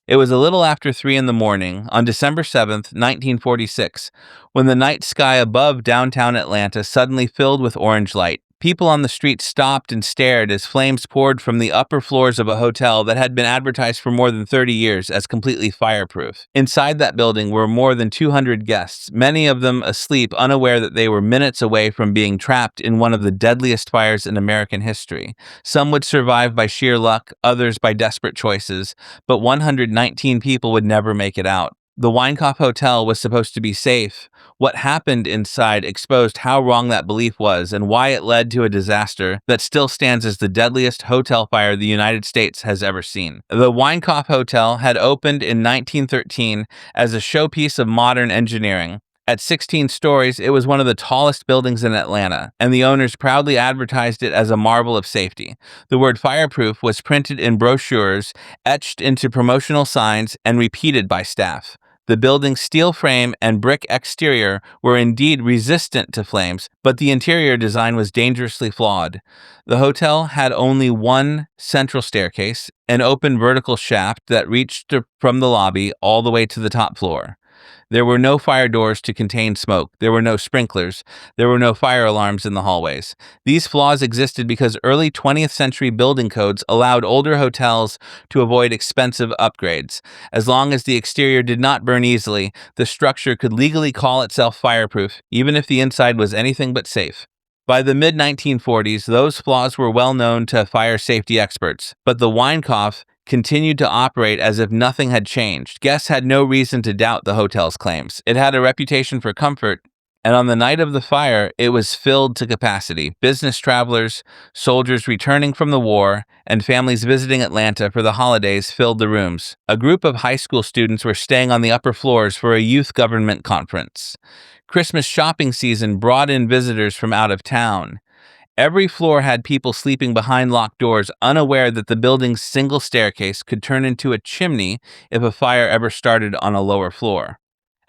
It was a little after 3 in the morning on December 7th, 1946, when the night sky above downtown Atlanta suddenly filled with orange light. People on the street stopped and stared as flames poured from the upper floors of a hotel that had been advertised for more than 30 years as completely fireproof. Inside that building were more than 200 guests, many of them asleep, unaware that they were minutes away from being trapped in one of the deadliest fires in American history. Some would survive by sheer luck, others by desperate choices, but 119 people would never make it out. The Winecoff Hotel was supposed to be safe. What happened inside exposed how wrong that belief was and why it led to a disaster that still stands as the deadliest hotel fire the United States has ever seen. The Winecoff Hotel had opened in 1913 as a showpiece of modern engineering. At 16 stories, it was one of the tallest buildings in Atlanta, and the owners proudly advertised it as a marvel of safety. The word fireproof was printed in brochures, etched into promotional signs, and repeated by staff. The building's steel frame and brick exterior were indeed resistant to flames, but the interior design was dangerously flawed. The hotel had only one central staircase, an open vertical shaft that reached from the lobby all the way to the top floor. There were no fire doors to contain smoke. There were no sprinklers. There were no fire alarms in the hallways. These flaws existed because early 20th century building codes allowed older hotels to avoid expensive upgrades. As long as the exterior did not burn easily, the structure could legally call itself fireproof, even if the inside was anything but safe. By the mid-1940s, those flaws were well known to fire safety experts, but the Winecoff continued to operate as if nothing had changed. Guests had no reason to doubt the hotel's claims. It had a reputation for comfort, and on the night of the fire, it was filled to capacity. Business travelers, soldiers returning from the war, and families visiting Atlanta for the holidays filled the rooms. A group of high school students were staying on the upper floors for a youth government conference. Christmas shopping season brought in visitors from out of town. Every floor had people sleeping behind locked doors, unaware that the building's single staircase could turn into a chimney if a fire ever started on a lower floor.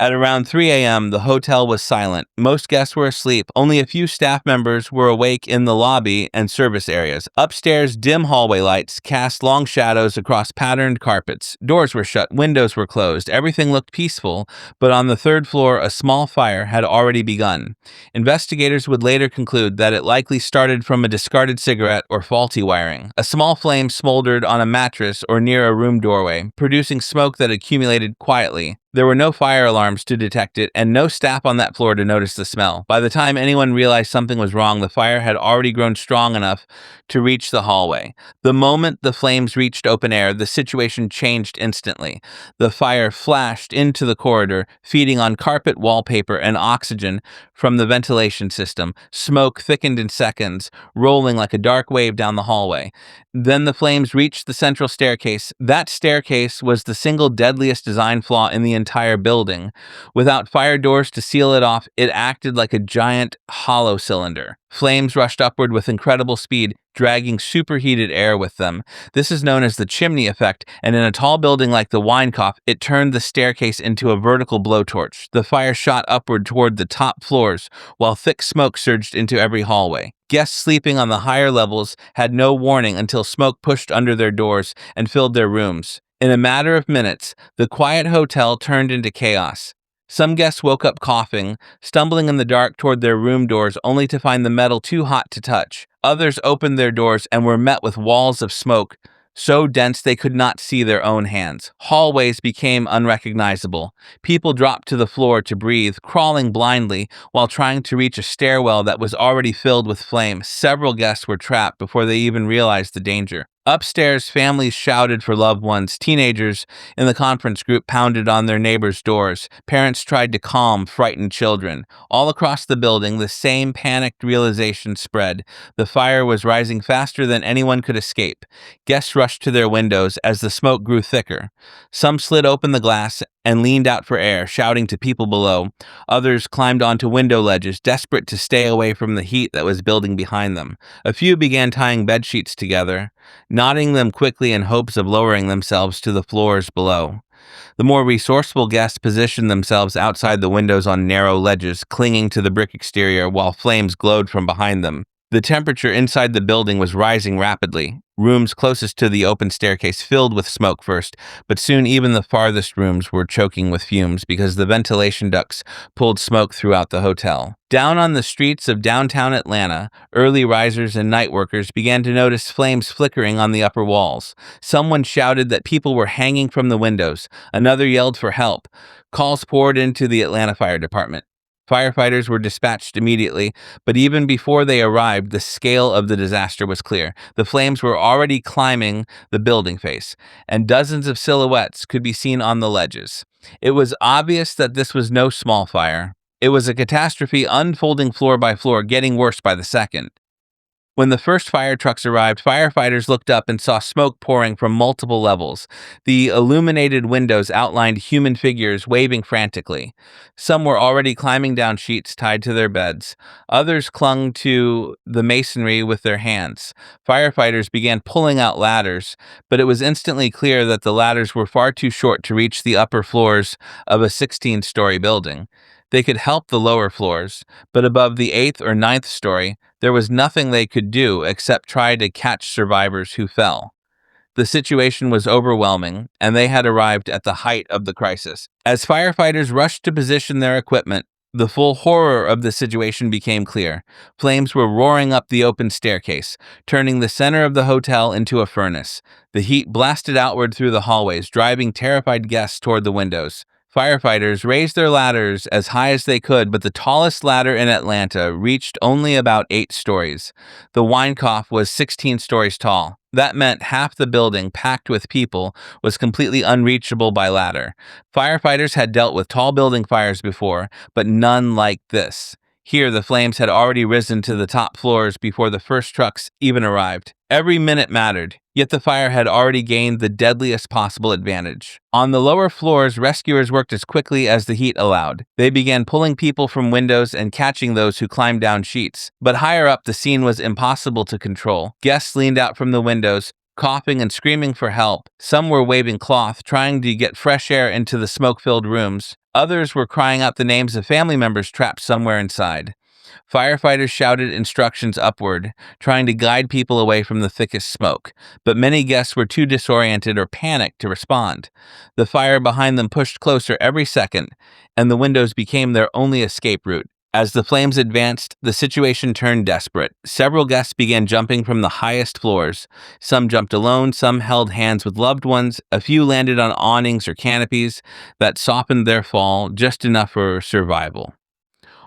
At around 3 a.m., the hotel was silent. Most guests were asleep. Only a few staff members were awake in the lobby and service areas. Upstairs, dim hallway lights cast long shadows across patterned carpets. Doors were shut, windows were closed. Everything looked peaceful, but on the third floor, a small fire had already begun. Investigators would later conclude that it likely started from a discarded cigarette or faulty wiring. A small flame smoldered on a mattress or near a room doorway, producing smoke that accumulated quietly. There were no fire alarms to detect it, and no staff on that floor to notice the smell. By the time anyone realized something was wrong, the fire had already grown strong enough to reach the hallway. The moment the flames reached open air, the situation changed instantly. The fire flashed into the corridor, feeding on carpet, wallpaper, and oxygen from the ventilation system. Smoke thickened in seconds, rolling like a dark wave down the hallway. Then the flames reached the central staircase. That staircase was the single deadliest design flaw in the entire building. Without fire doors to seal it off, it acted like a giant hollow cylinder. Flames rushed upward with incredible speed, dragging superheated air with them. This is known as the chimney effect, and in a tall building like the Winecoff, it turned the staircase into a vertical blowtorch. The fire shot upward toward the top floors, while thick smoke surged into every hallway. Guests sleeping on the higher levels had no warning until smoke pushed under their doors and filled their rooms. In a matter of minutes, the quiet hotel turned into chaos. Some guests woke up coughing, stumbling in the dark toward their room doors only to find the metal too hot to touch. Others opened their doors and were met with walls of smoke, so dense they could not see their own hands. Hallways became unrecognizable. People dropped to the floor to breathe, crawling blindly while trying to reach a stairwell that was already filled with flame. Several guests were trapped before they even realized the danger. Upstairs, families shouted for loved ones. Teenagers in the conference group pounded on their neighbors' doors. Parents tried to calm frightened children. All across the building, the same panicked realization spread. The fire was rising faster than anyone could escape. Guests rushed to their windows as the smoke grew thicker. Some slid open the glass and leaned out for air, shouting to people below. Others climbed onto window ledges, desperate to stay away from the heat that was building behind them. A few began tying bedsheets together, knotting them quickly in hopes of lowering themselves to the floors below. The more resourceful guests positioned themselves outside the windows on narrow ledges, clinging to the brick exterior while flames glowed from behind them. The temperature inside the building was rising rapidly. Rooms closest to the open staircase filled with smoke first, but soon even the farthest rooms were choking with fumes because the ventilation ducts pulled smoke throughout the hotel. Down on the streets of downtown Atlanta, early risers and night workers began to notice flames flickering on the upper walls. Someone shouted that people were hanging from the windows. Another yelled for help. Calls poured into the Atlanta Fire Department. Firefighters were dispatched immediately, but even before they arrived, the scale of the disaster was clear. The flames were already climbing the building face, and dozens of silhouettes could be seen on the ledges. It was obvious that this was no small fire. It was a catastrophe unfolding floor by floor, getting worse by the second. When the first fire trucks arrived, firefighters looked up and saw smoke pouring from multiple levels. The illuminated windows outlined human figures waving frantically. Some were already climbing down sheets tied to their beds. Others clung to the masonry with their hands. Firefighters began pulling out ladders, but it was instantly clear that the ladders were far too short to reach the upper floors of a 16-story building. They could help the lower floors, but above the 8th or ninth story, there was nothing they could do except try to catch survivors who fell. The situation was overwhelming, and they had arrived at the height of the crisis. As firefighters rushed to position their equipment, the full horror of the situation became clear. Flames were roaring up the open staircase, turning the center of the hotel into a furnace. The heat blasted outward through the hallways, driving terrified guests toward the windows. Firefighters raised their ladders as high as they could, but the tallest ladder in Atlanta reached only about 8 stories. The Winecoff was 16 stories tall. That meant half the building, packed with people, was completely unreachable by ladder. Firefighters had dealt with tall building fires before, but none like this. Here, the flames had already risen to the top floors before the first trucks even arrived. Every minute mattered, yet the fire had already gained the deadliest possible advantage. On the lower floors, rescuers worked as quickly as the heat allowed. They began pulling people from windows and catching those who climbed down sheets. But higher up, the scene was impossible to control. Guests leaned out from the windows, coughing and screaming for help. Some were waving cloth, trying to get fresh air into the smoke-filled rooms. Others were crying out the names of family members trapped somewhere inside. Firefighters shouted instructions upward, trying to guide people away from the thickest smoke, but many guests were too disoriented or panicked to respond. The fire behind them pushed closer every second, and the windows became their only escape route. As the flames advanced, the situation turned desperate. Several guests began jumping from the highest floors. Some jumped alone, some held hands with loved ones, a few landed on awnings or canopies that softened their fall just enough for survival.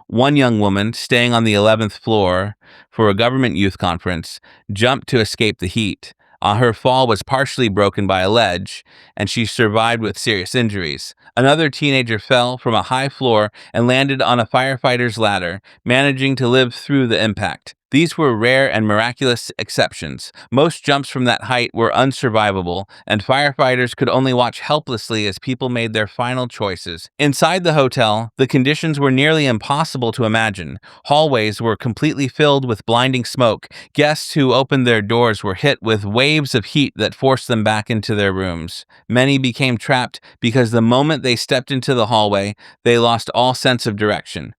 One young woman, staying on the 11th floor for a government youth conference, jumped to escape the heat. Her fall was partially broken by a ledge, and she survived with serious injuries. Another teenager fell from a high floor and landed on a firefighter's ladder, managing to live through the impact. These were rare and miraculous exceptions. Most jumps from that height were unsurvivable, and firefighters could only watch helplessly as people made their final choices. Inside the hotel, the conditions were nearly impossible to imagine. Hallways were completely filled with blinding smoke. Guests who opened their doors were hit with waves of heat that forced them back into their rooms. Many became trapped because the moment they stepped into the hallway, they lost all sense of direction.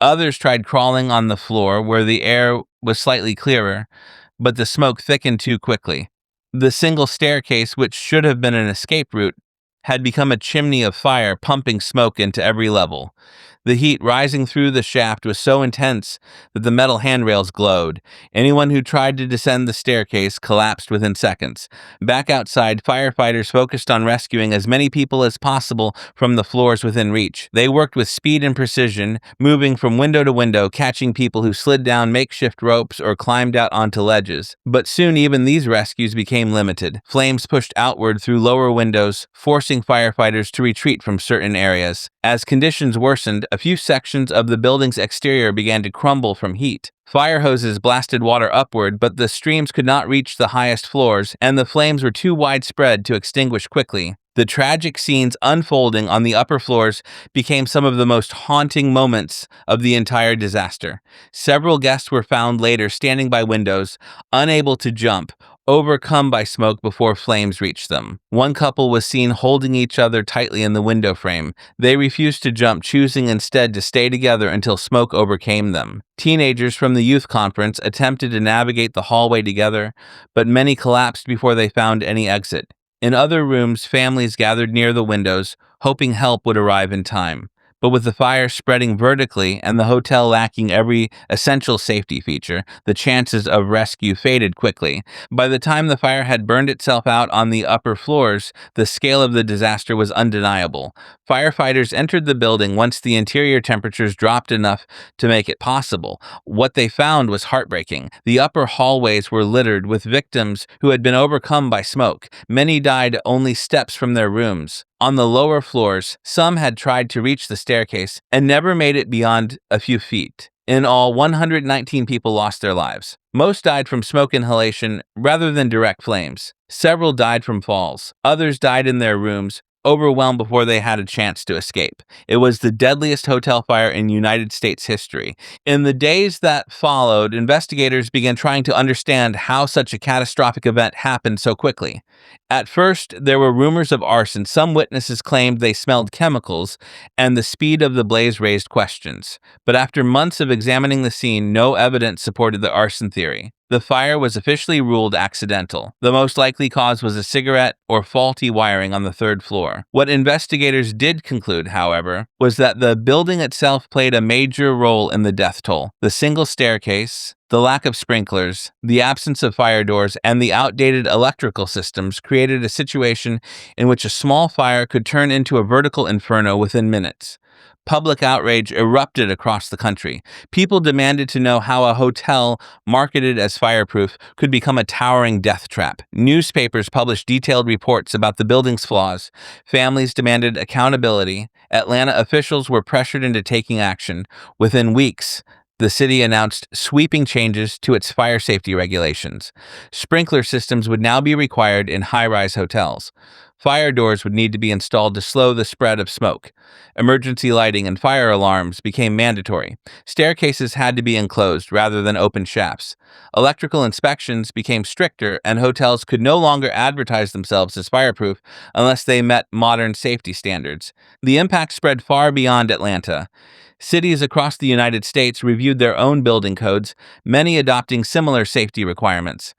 Others tried crawling on the floor where the air was slightly clearer, but the smoke thickened too quickly. The single staircase, which should have been an escape route, had become a chimney of fire, pumping smoke into every level. The heat rising through the shaft was so intense that the metal handrails glowed. Anyone who tried to descend the staircase collapsed within seconds. Back outside, firefighters focused on rescuing as many people as possible from the floors within reach. They worked with speed and precision, moving from window to window, catching people who slid down makeshift ropes or climbed out onto ledges. But soon even these rescues became limited. Flames pushed outward through lower windows, forcing firefighters to retreat from certain areas. As conditions worsened, a few sections of the building's exterior began to crumble from heat. Fire hoses blasted water upward, but the streams could not reach the highest floors, and the flames were too widespread to extinguish quickly. The tragic scenes unfolding on the upper floors became some of the most haunting moments of the entire disaster. Several guests were found later standing by windows, unable to jump, overcome by smoke before flames reached them. One couple was seen holding each other tightly in the window frame. They refused to jump, choosing instead to stay together until smoke overcame them. Teenagers from the youth conference attempted to navigate the hallway together, but many collapsed before they found any exit. In other rooms, families gathered near the windows, hoping help would arrive in time. But with the fire spreading vertically and the hotel lacking every essential safety feature, the chances of rescue faded quickly. By the time the fire had burned itself out on the upper floors, the scale of the disaster was undeniable. Firefighters entered the building once the interior temperatures dropped enough to make it possible. What they found was heartbreaking. The upper hallways were littered with victims who had been overcome by smoke. Many died only steps from their rooms. On the lower floors, some had tried to reach the staircase and never made it beyond a few feet. In all, 119 people lost their lives. Most died from smoke inhalation rather than direct flames. Several died from falls. Others died in their rooms, overwhelmed before they had a chance to escape. It was the deadliest hotel fire in United States history. In the days that followed, investigators began trying to understand how such a catastrophic event happened so quickly. At first, there were rumors of arson. Some witnesses claimed they smelled chemicals, and the speed of the blaze raised questions. But after months of examining the scene, no evidence supported the arson theory. The fire was officially ruled accidental. The most likely cause was a cigarette or faulty wiring on the third floor. What investigators did conclude, however, was that the building itself played a major role in the death toll. The single staircase, the lack of sprinklers, the absence of fire doors, and the outdated electrical systems created a situation in which a small fire could turn into a vertical inferno within minutes. Public outrage erupted across the country. People demanded to know how a hotel marketed as fireproof could become a towering death trap. Newspapers published detailed reports about the building's flaws. Families demanded accountability. Atlanta officials were pressured into taking action. Within weeks, the city announced sweeping changes to its fire safety regulations. Sprinkler systems would now be required in high-rise hotels. Fire doors would need to be installed to slow the spread of smoke. Emergency lighting and fire alarms became mandatory. Staircases had to be enclosed rather than open shafts. Electrical inspections became stricter, and hotels could no longer advertise themselves as fireproof unless they met modern safety standards. The impact spread far beyond Atlanta. Cities across the United States reviewed their own building codes, many adopting similar safety requirements.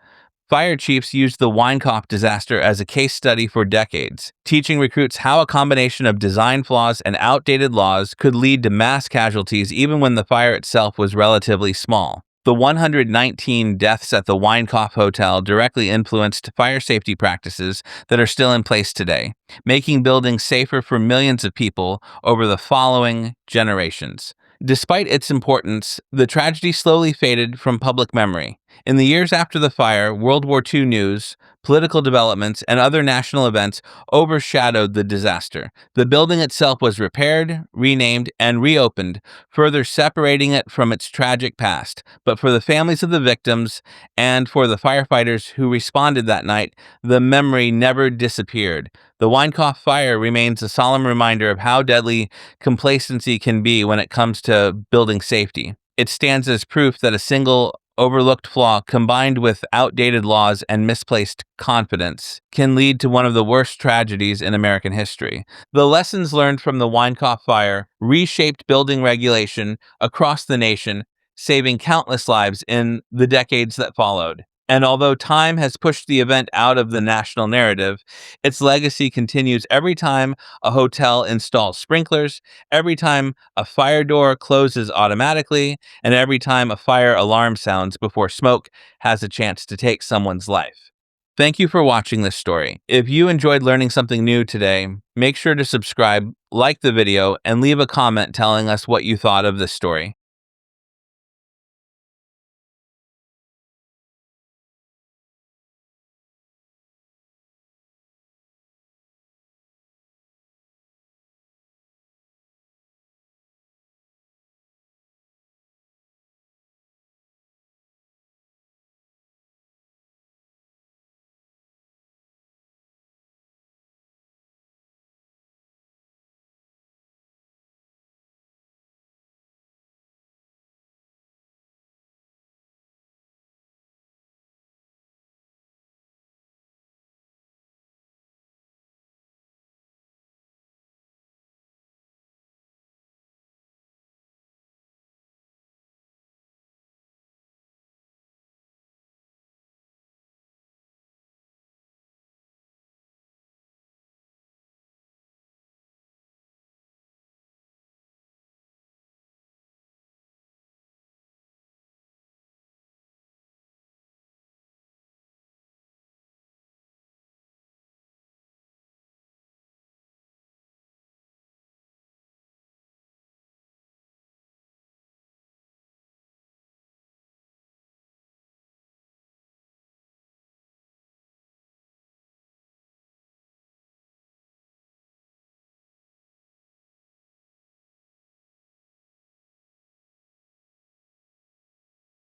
Fire chiefs used the Winecoff disaster as a case study for decades, teaching recruits how a combination of design flaws and outdated laws could lead to mass casualties even when the fire itself was relatively small. The 119 deaths at the Winecoff Hotel directly influenced fire safety practices that are still in place today, making buildings safer for millions of people over the following generations. Despite its importance, the tragedy slowly faded from public memory. In the years after the fire, World War II news, political developments, and other national events overshadowed the disaster. The building itself was repaired, renamed, and reopened, further separating it from its tragic past. But for the families of the victims and for the firefighters who responded that night, the memory never disappeared. The Winecoff fire remains a solemn reminder of how deadly complacency can be when it comes to building safety. It stands as proof that a single overlooked flaw combined with outdated laws and misplaced confidence can lead to one of the worst tragedies in American history. The lessons learned from the Winecoff fire reshaped building regulation across the nation, saving countless lives in the decades that followed. And although time has pushed the event out of the national narrative, its legacy continues every time a hotel installs sprinklers, every time a fire door closes automatically, and every time a fire alarm sounds before smoke has a chance to take someone's life. Thank you for watching this story. If you enjoyed learning something new today, make sure to subscribe, like the video, and leave a comment telling us what you thought of this story.